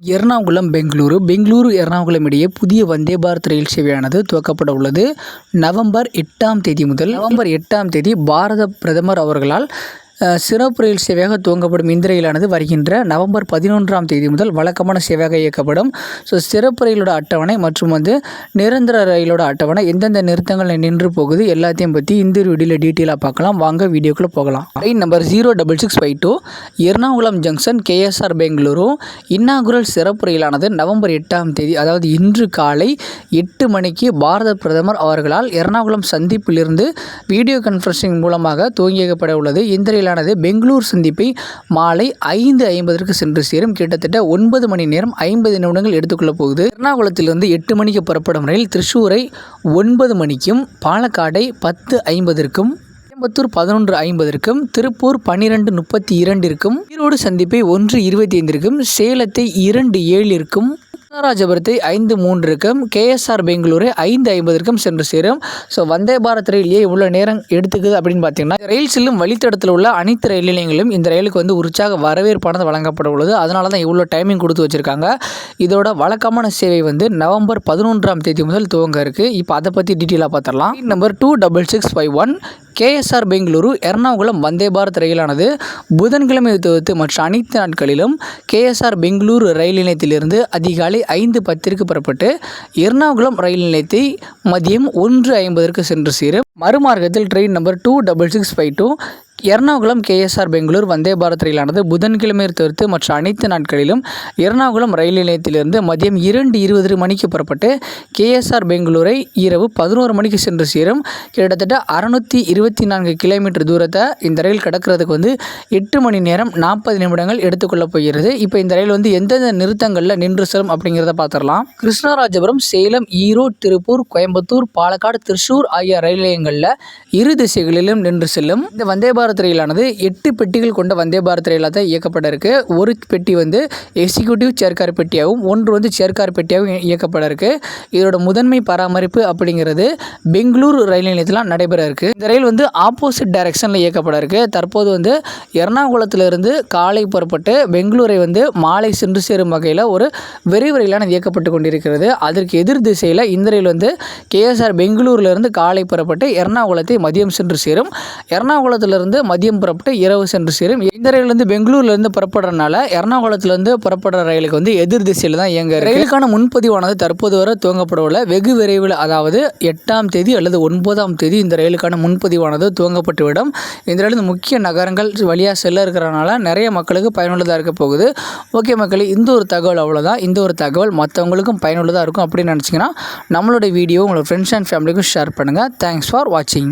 எர்ணாகுளம் பெங்களூரு எர்ணாகுளம் இடையே புதிய வந்தே பாரத் ரயில் சேவையானது துவக்கப்பட உள்ளது. நவம்பர் 8ஆம் தேதி முதல் நவம்பர் 8ஆம் தேதி பாரத பிரதமர் அவர்களால் சிறப்பு ரயில் சேவையாக துவங்கப்படும் இந்த ரயிலானது வருகின்ற நவம்பர் 11ஆம் தேதி முதல் வழக்கமான சேவையாக இயக்கப்படும். சிறப்பு ரயிலோட அட்டவணை மற்றும் நிரந்தர ரயிலோட அட்டவணை எந்தெந்த நிறுத்தங்கள் நின்று போகுது எல்லாத்தையும் பற்றி இந்த வீடியோவில் டீட்டெயிலாக பார்க்கலாம். வாங்க வீடியோக்குள்ளே போகலாம். Train number 06652 Ernakulam junction KSR Bengaluru inaugural சிறப்பு ரயிலானது நவம்பர் 8ஆம் தேதி அதாவது இன்று காலை 8 மணிக்கு பாரத பிரதமர் அவர்களால் எர்ணாகுளம் சந்திப்பிலிருந்து வீடியோ கான்ஃபரன்சிங் மூலமாக துவங்கியப்பட உள்ளது. இந்த ரயில் பெங்களூர் சந்திப்பை மாலை 5:50 சென்று சேரும். கிட்டத்தட்ட 9 மணி நேரம் 50 நிமிடங்கள் எடுத்துக்கொள்ள போகுது. எர்ணாகுளத்திலிருந்து 8 மணிக்கு புறப்படும் ரயில் திருச்சூரை 9 மணிக்கும், பாலக்காடை 10:50க்கும், கோயம்புத்தூர் 11:50க்கும், திருப்பூர் 12:32க்கும், ஈரோடு சந்திப்பை 1:25க்கும், சேலத்தை 2:07க்கும், ராஜபுரத்தை 5:03க்கும், KSR பெங்களூரை 5:50க்கும் சென்று சேரும். வந்தே பாரத் ரயில் இவ்வளோ நேரம் எடுத்துக்குது அப்படின்னு பார்த்தீங்கன்னா, ரயில் செல்லும் வழித்தடத்தில் உள்ள அனைத்து ரயில் நிலையங்களும் இந்த ரயிலுக்கு உற்சாக வரவேற்பானது வழங்கப்பட உள்ளது. அதனால தான் இவ்வளோ டைமிங் கொடுத்து வச்சுருக்காங்க. இதோட வழக்கமான சேவை நவம்பர் 11ஆம் தேதி முதல் துவங்க இருக்குது. இப்போ அதை பற்றி டீட்டெயிலாக பார்த்துடலாம். நம்பர் 26651 KSR பெங்களூரு எர்ணாகுளம் வந்தே பாரத் ரயிலானது புதன்கிழமை தவிர்த்து மற்ற அனைத்து நாட்களிலும் KSR பெங்களூரு ரயில் நிலையத்திலிருந்து அதிகாலை 5:10க்கு புறப்பட்டு எர்ணாகுளம் ரயில் நிலையத்தை மதியம் 1:50க்கு சென்று சேரும். மறுமார்க்கத்தில் train number 26652 Ernakulam KSR Bangalore Vande Bharat ரயிலானது புதன்கிழமை தவிர்த்து மற்ற அனைத்து நாட்களிலும் எர்ணாகுளம் ரயில் நிலையத்திலிருந்து மதியம் 2:20 மணிக்கு புறப்பட்டு KSR பெங்களூரை இரவு 11 மணிக்கு சென்று சேரும். கிட்டத்தட்ட 624 கிலோமீட்டர் தூரத்தை இந்த ரயில் கடக்கிறதுக்கு 8 மணி நேரம் 40 நிமிடங்கள் எடுத்துக்கொள்ளப் போகிறது. இப்போ இந்த ரயில் எந்தெந்த நிறுத்தங்களில் நின்று செல்லும் அப்படிங்கிறத பார்த்துடலாம். கிருஷ்ணராஜபுரம், சேலம், ஈரோடு, திருப்பூர், கோயம்புத்தூர், பாலக்காடு, திருச்சூர் ஆகிய ரயில் நிலையங்களில் இரு திசைகளிலும் நின்று செல்லும். இந்த வந்தே பாரத் ரயிலானது 8 பெட்டிகள் கொண்ட வந்தே பாரத் ரயிலாக தான் இயக்கப்பட இருக்கு. ஒரு பெட்டி எக்ஸிக்யூட்டிவ் சேர்க்கார் பெட்டியாகவும், ஒன்று சேர்க்கார் பெட்டியாகவும் இயக்கப்பட இருக்கு. இதோட முதன்மை பராமரிப்பு அப்படிங்கிறது பெங்களூரு ரயில் நிலையத்தில் நடைபெற இருக்கு. இந்த ரயில் ஆப்போசிட் டைரக்ஷனில் இயக்கப்பட இருக்கு. தற்போது எர்ணாகுளத்திலிருந்து காலை புறப்பட்டு பெங்களூரை மாலை சென்று சேரும் வகையில் ஒரு விரைவு ரயிலான இயக்கப்பட்டு கொண்டிருக்கிறது. அதற்கு எதிர் திசையில் இந்த ரயில் KSR பெங்களூரிலிருந்து காலை புறப்பட்டு எர்ணாகுளத்தை மதியம் சென்று சேரும். எர்ணாகுளத்திலிருந்து மதியம் புறப்பட்டு இரவு சென்று சேரும். இந்த ரயில் பெங்களூர்லேருந்து புறப்படுறதுனால எர்ணாகுளத்திலிருந்து புறப்படுற ரயிலுக்கு எதிர் திசையில் தான் இயங்க. ரயிலுக்கான முன்பதிவானது தற்போது வரை துவங்கப்படவுள்ள வெகு விரைவில் அதாவது 8ஆம் தேதி அல்லது 9ஆம் தேதி இந்த ரயிலுக்கான முன்பதிவானது துவங்கப்பட்டுவிடும். இந்த ரயில் முக்கிய நகரங்கள் வழியாக செல்ல இருக்கிறனால நிறைய மக்களுக்கு பயனுள்ளதாக இருக்க போகுது. ஓகே மக்களே, இந்த ஒரு தகவல் அவ்வளோதான். இந்த ஒரு தகவல் மற்றவங்களுக்கும் பயனுள்ளதாக இருக்கும் அப்படின்னு நினச்சிங்கன்னா நம்மளோட வீடியோ உங்களோட ஃப்ரெண்ட்ஸ் அண்ட் ஃபேமிலிக்கும் ஷேர் பண்ணுங்கள். தேங்க்ஸ் ஃபார் வாட்சிங்.